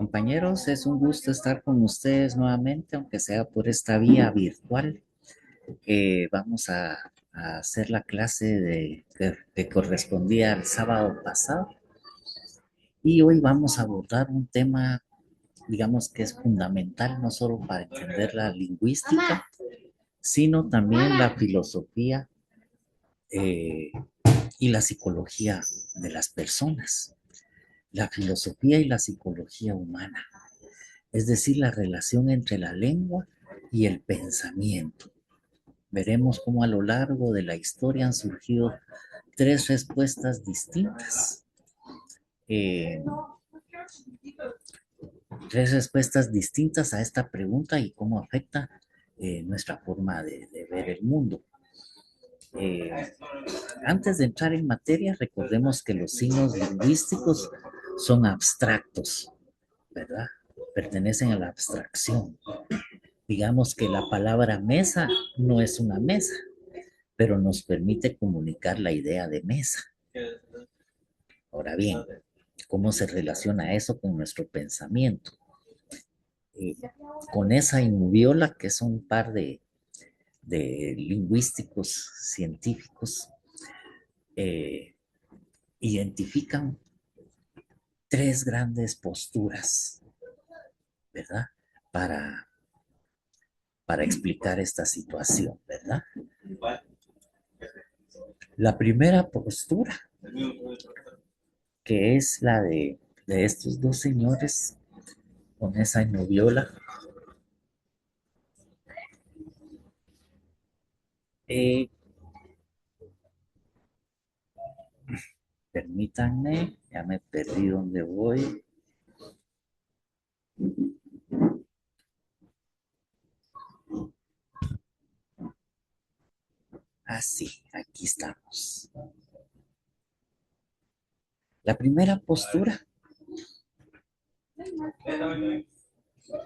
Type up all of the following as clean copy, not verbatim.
Compañeros, es un gusto estar con ustedes nuevamente, aunque sea por esta vía virtual. Vamos a hacer la clase que correspondía al sábado pasado y hoy vamos a abordar un tema, digamos que es fundamental no solo para entender la lingüística, sino también la filosofía eh, y la psicología de las personas, la filosofía y la psicología humana, es decir, la relación entre la lengua y el pensamiento. Veremos cómo a lo largo de la historia han surgido tres respuestas distintas. Eh, Tres respuestas distintas a esta pregunta y cómo afecta nuestra forma de ver el mundo. Eh, Antes de entrar en materia, recordemos que los signos lingüísticos son abstractos, ¿verdad? Pertenecen a la abstracción. Digamos que la palabra mesa no es una mesa, pero nos permite comunicar la idea de mesa. Ahora bien, ¿cómo se relaciona eso con nuestro pensamiento? Eh, con esa y Moviola, que son un par de lingüísticos científicos, eh, identifican tres grandes posturas, ¿verdad? Para, para explicar esta situación, ¿verdad? La primera postura, que es la de estos dos señores con esa noviola, eh, permítanme, ya me perdí dónde voy. Así, aquí estamos. La primera postura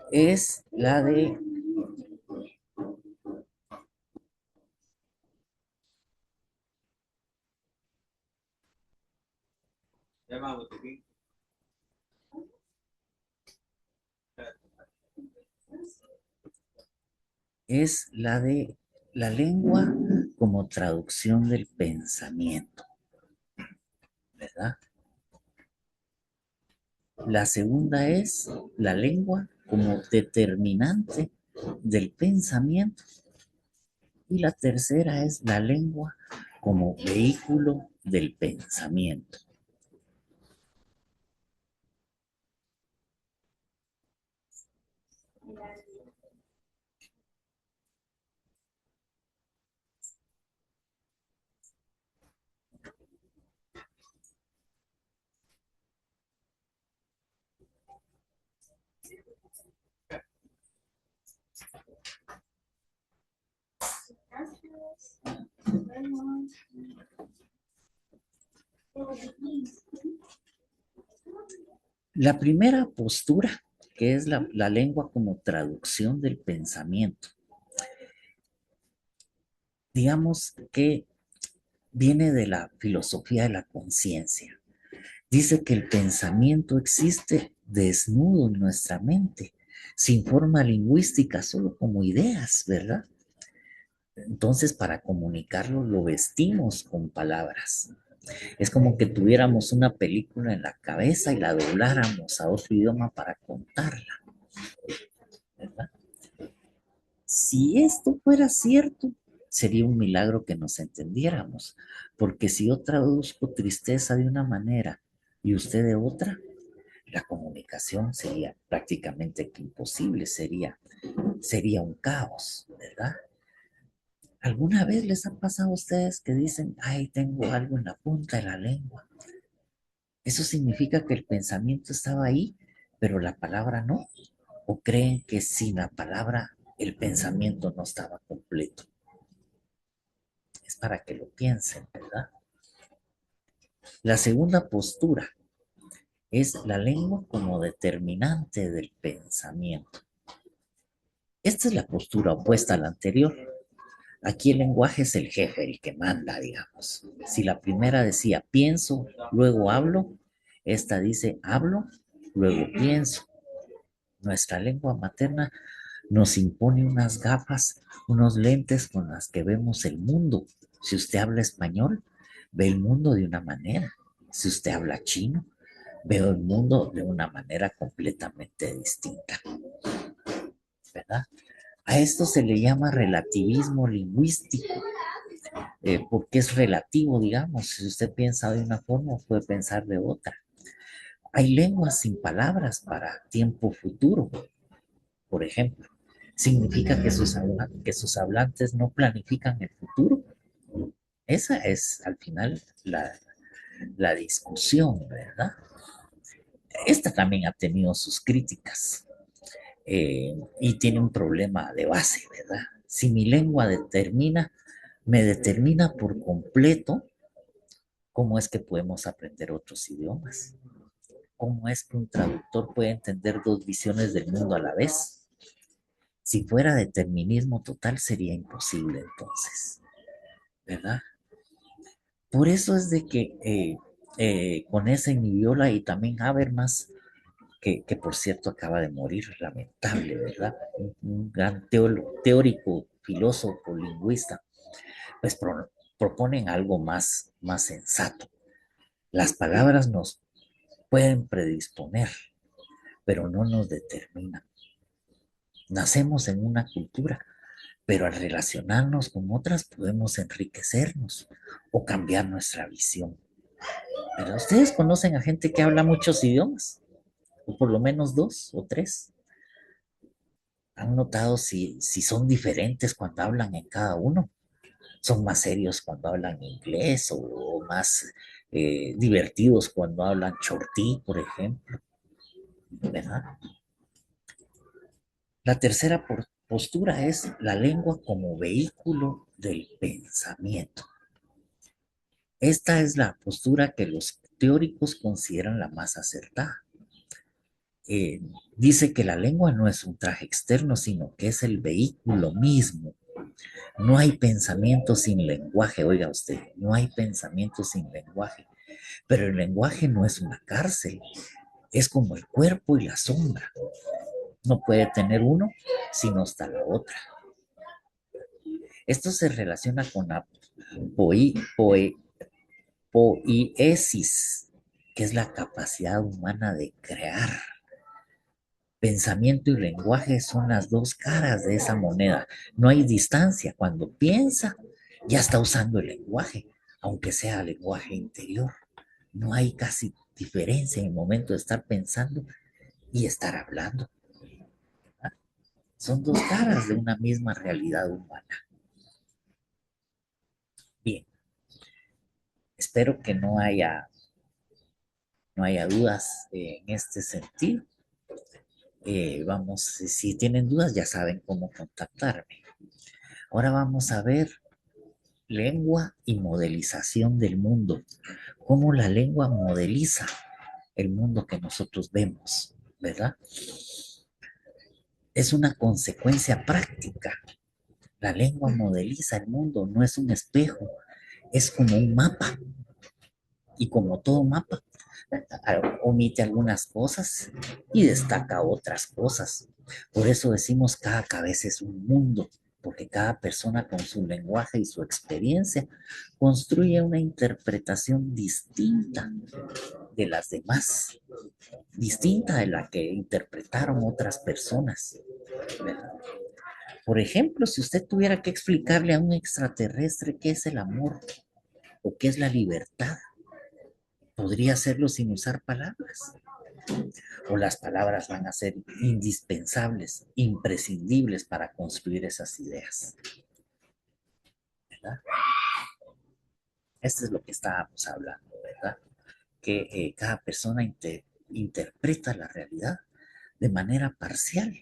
es la de la lengua como traducción del pensamiento, ¿verdad? La segunda es la lengua como determinante del pensamiento y la tercera es la lengua como vehículo del pensamiento. La primera postura, que es la lengua como traducción del pensamiento, digamos que viene de la filosofía de la conciencia. Dice que el pensamiento existe desnudo en nuestra mente, sin forma lingüística, solo como ideas, ¿verdad? Entonces, para comunicarlo, lo vestimos con palabras. Es como que tuviéramos una película en la cabeza y la dobláramos a otro idioma para contarla, ¿verdad? Si esto fuera cierto, sería un milagro que nos entendiéramos, porque si yo traduzco tristeza de una manera y usted de otra, la comunicación sería prácticamente imposible, sería un caos, ¿verdad? ¿Alguna vez les ha pasado a ustedes que dicen, ay, tengo algo en la punta de la lengua? Eso significa que el pensamiento estaba ahí, pero la palabra no. ¿O creen que sin la palabra el pensamiento no estaba completo? Es para que lo piensen, ¿verdad? La segunda postura es la lengua como determinante del pensamiento. Esta es la postura opuesta a la anterior. Aquí el lenguaje es el jefe, el que manda, digamos. Si la primera decía pienso, luego hablo, esta dice hablo, luego pienso. Nuestra lengua materna nos impone unas gafas, unos lentes con las que vemos el mundo. Si usted habla español, ve el mundo de una manera. Si usted habla chino, ve el mundo de una manera completamente distinta, ¿verdad? A esto se le llama relativismo lingüístico, porque es relativo, digamos. Si usted piensa de una forma, puede pensar de otra. Hay lenguas sin palabras para tiempo futuro, por ejemplo. Significa que sus hablantes no planifican el futuro. Esa es al final la discusión, ¿verdad? Esta también ha tenido sus críticas, y tiene un problema de base, ¿verdad? Si mi lengua me determina por completo, ¿cómo es que podemos aprender otros idiomas? ¿Cómo es que un traductor puede entender dos visiones del mundo a la vez? Si fuera determinismo total, sería imposible entonces, ¿verdad? Por eso es de que con ese Niviola y también Habermas, que por cierto acaba de morir, lamentable, ¿verdad? Un gran teórico, filósofo, lingüista, pues proponen algo más sensato. Las palabras nos pueden predisponer, pero no nos determinan. Nacemos en una cultura, pero al relacionarnos con otras podemos enriquecernos o cambiar nuestra visión. Pero ustedes conocen a gente que habla muchos idiomas, o por lo menos dos o tres. ¿Han notado si son diferentes cuando hablan en cada uno? ¿Son más serios cuando hablan inglés o más divertidos cuando hablan chortí, por ejemplo? ¿Verdad? La tercera postura es la lengua como vehículo del pensamiento. Esta es la postura que los teóricos consideran la más acertada. Eh, Dice que la lengua no es un traje externo, sino que es el vehículo mismo. No hay pensamiento sin lenguaje, oiga usted, no hay pensamiento sin lenguaje, pero el lenguaje no es una cárcel, es como el cuerpo y la sombra. No puede tener uno si no está la otra. Esto se relaciona con la poiesis, que es la capacidad humana de crear. Pensamiento y lenguaje son las dos caras de esa moneda. No hay distancia. Cuando piensa, ya está usando el lenguaje, aunque sea lenguaje interior. No hay casi diferencia en el momento de estar pensando y estar hablando. Son dos caras de una misma realidad humana. Bien, espero que no haya dudas en este sentido. Vamos, si tienen dudas ya saben cómo contactarme. Ahora vamos a ver lengua y modelización del mundo. Cómo la lengua modeliza el mundo que nosotros vemos, ¿verdad? Es una consecuencia práctica. La lengua modeliza el mundo, no es un espejo, es como un mapa. Y como todo mapa, omite algunas cosas y destaca otras cosas. Por eso decimos cada cabeza es un mundo, porque cada persona con su lenguaje y su experiencia construye una interpretación distinta de las demás, distinta de la que interpretaron otras personas, ¿verdad? Por ejemplo, si usted tuviera que explicarle a un extraterrestre qué es el amor o qué es la libertad, podría hacerlo sin usar palabras. O las palabras van a ser indispensables, imprescindibles para construir esas ideas, ¿verdad? Esto es lo que estábamos hablando, ¿verdad? Que cada persona interpreta la realidad de manera parcial.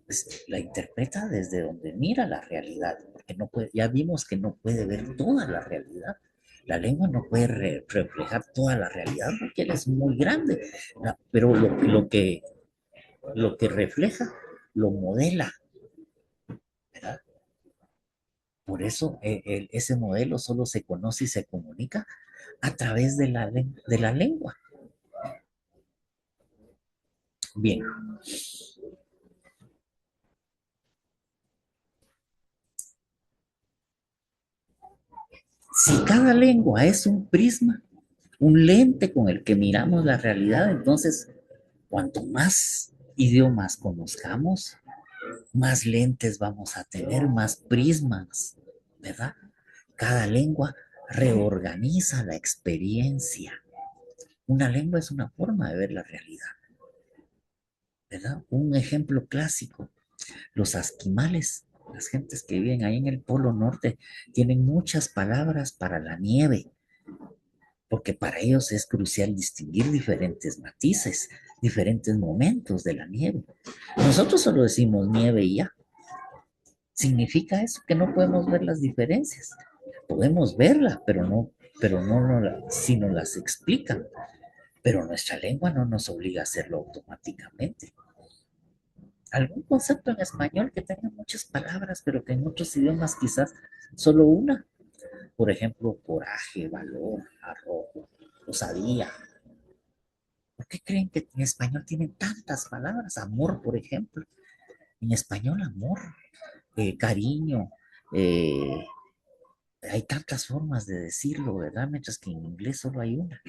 Pues, la interpreta desde donde mira la realidad, porque no puede, ya vimos que no puede ver toda la realidad. La lengua no puede reflejar toda la realidad porque él es muy grande, pero lo que refleja lo modela, ¿verdad? Por eso ese modelo solo se conoce y se comunica a través de la lengua. Bien, Si cada lengua es un prisma, un lente con el que miramos la realidad, entonces cuanto más idiomas conozcamos, más lentes vamos a tener, más prismas, ¿verdad? Cada lengua reorganiza la experiencia. Una lengua es una forma de ver la realidad, ¿verdad? Un ejemplo clásico, los esquimales, las gentes que viven ahí en el Polo Norte, tienen muchas palabras para la nieve, porque para ellos es crucial distinguir diferentes matices, diferentes momentos de la nieve. Nosotros solo decimos nieve y ya. Significa eso que no podemos ver las diferencias. Podemos verla, pero no, si nos las explican. Pero nuestra lengua no nos obliga a hacerlo automáticamente. Algún concepto en español que tenga muchas palabras, pero que en otros idiomas quizás solo una. Por ejemplo, coraje, valor, arrojo, osadía. ¿Por qué creen que en español tienen tantas palabras? Amor, por ejemplo. En español, amor, cariño, eh, hay tantas formas de decirlo, ¿verdad? Mientras que en inglés solo hay una.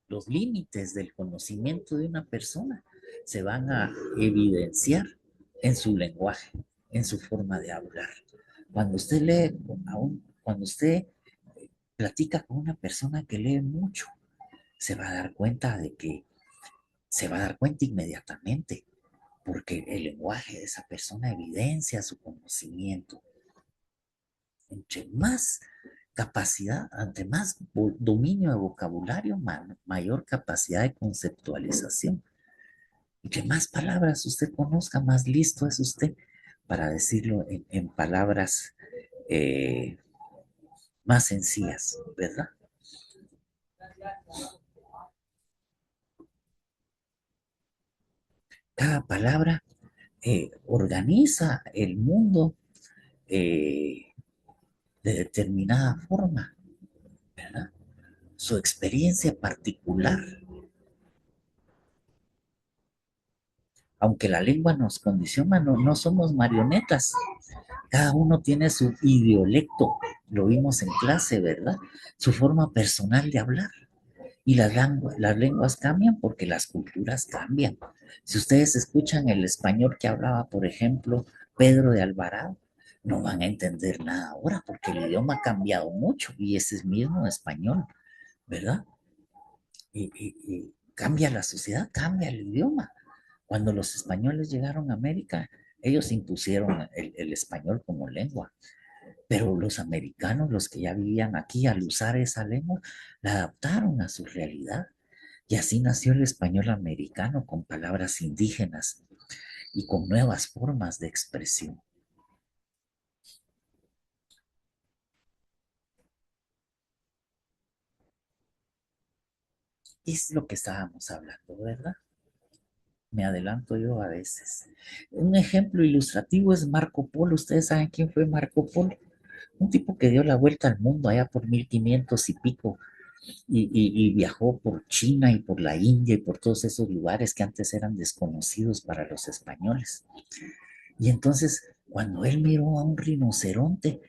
Los límites del conocimiento de una persona se van a evidenciar en su lenguaje, en su forma de hablar. Cuando usted lee, cuando usted platica con una persona que lee mucho, se va a dar cuenta de que se va a dar cuenta inmediatamente, porque el lenguaje de esa persona evidencia su conocimiento. Entre más capacidad, ante más dominio de vocabulario, mayor capacidad de conceptualización. Entre más palabras usted conozca, más listo es usted para decirlo en palabras eh, más sencillas, ¿verdad? Cada palabra organiza el mundo eh, de determinada forma, ¿verdad? Su experiencia particular, aunque la lengua nos condiciona, no somos marionetas. Cada uno tiene su idiolecto, lo vimos en clase, ¿verdad? Su forma personal de hablar. Y las lenguas cambian porque las culturas cambian. Si ustedes escuchan el español que hablaba, por ejemplo, Pedro de Alvarado, no van a entender nada ahora porque el idioma ha cambiado mucho y ese es mismo español, ¿verdad? Y cambia la sociedad, cambia el idioma. Cuando los españoles llegaron a América, ellos impusieron el español como lengua, pero los americanos, los que ya vivían aquí, al usar esa lengua, la adaptaron a su realidad. Y así nació el español americano con palabras indígenas y con nuevas formas de expresión. Es lo que estábamos hablando, ¿verdad? Me adelanto yo a veces. Un ejemplo ilustrativo es Marco Polo. ¿Ustedes saben quién fue Marco Polo? Un tipo que dio la vuelta al mundo allá por 1500 y pico y viajó por China y por la India y por todos esos lugares que antes eran desconocidos para los españoles. Y entonces, cuando él miró a un rinoceronte,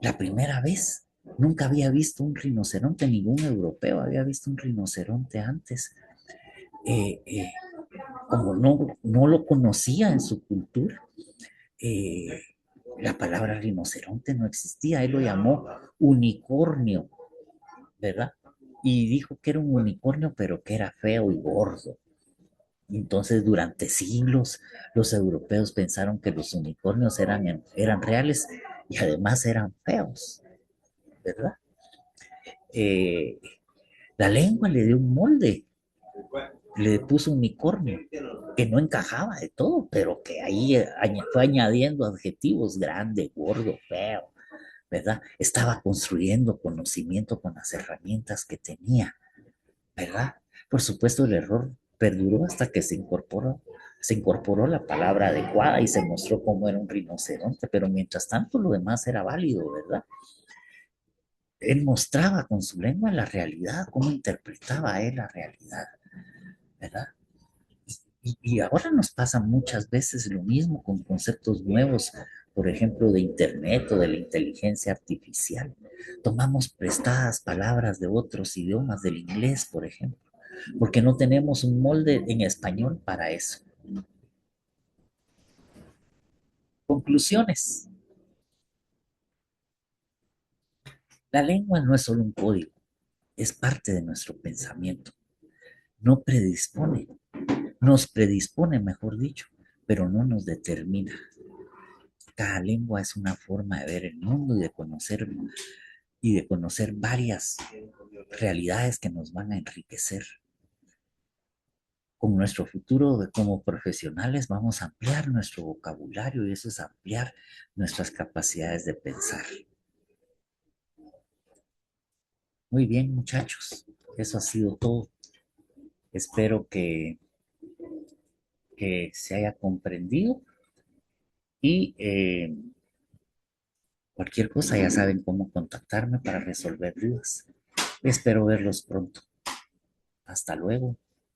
la primera vez, nunca había visto un rinoceronte, ningún europeo había visto un rinoceronte antes. Eh, eh, Como no lo conocía en su cultura, eh, la palabra rinoceronte no existía, él lo llamó unicornio, ¿verdad? Y dijo que era un unicornio, pero que era feo y gordo. Entonces, durante siglos, los europeos pensaron que los unicornios eran reales y además eran feos, ¿verdad? Eh, la lengua le dio un molde, le puso un unicornio que no encajaba de todo, pero que ahí fue añadiendo adjetivos grande, gordo, feo, ¿verdad? Estaba construyendo conocimiento con las herramientas que tenía, ¿verdad? Por supuesto, el error perduró hasta que se incorporó la palabra adecuada y se mostró cómo era un rinoceronte, pero mientras tanto lo demás era válido, ¿verdad? Él mostraba con su lengua la realidad, cómo interpretaba él la realidad, ¿verdad? Y ahora nos pasa muchas veces lo mismo con conceptos nuevos. por ejemplo, de Internet o de la inteligencia artificial. Tomamos prestadas palabras de otros idiomas, del inglés, por ejemplo, porque no tenemos un molde en español para eso. Conclusiones. La lengua no es solo un código, es parte de nuestro pensamiento. No predispone, nos predispone, mejor dicho, pero no nos determina. Cada lengua es una forma de ver el mundo y de conocer varias realidades que nos van a enriquecer. Con nuestro futuro como profesionales vamos a ampliar nuestro vocabulario y eso es ampliar nuestras capacidades de pensar. Muy bien, muchachos, eso ha sido todo. Espero que se haya comprendido y cualquier cosa ya saben cómo contactarme para resolver dudas. Espero verlos pronto. Hasta luego.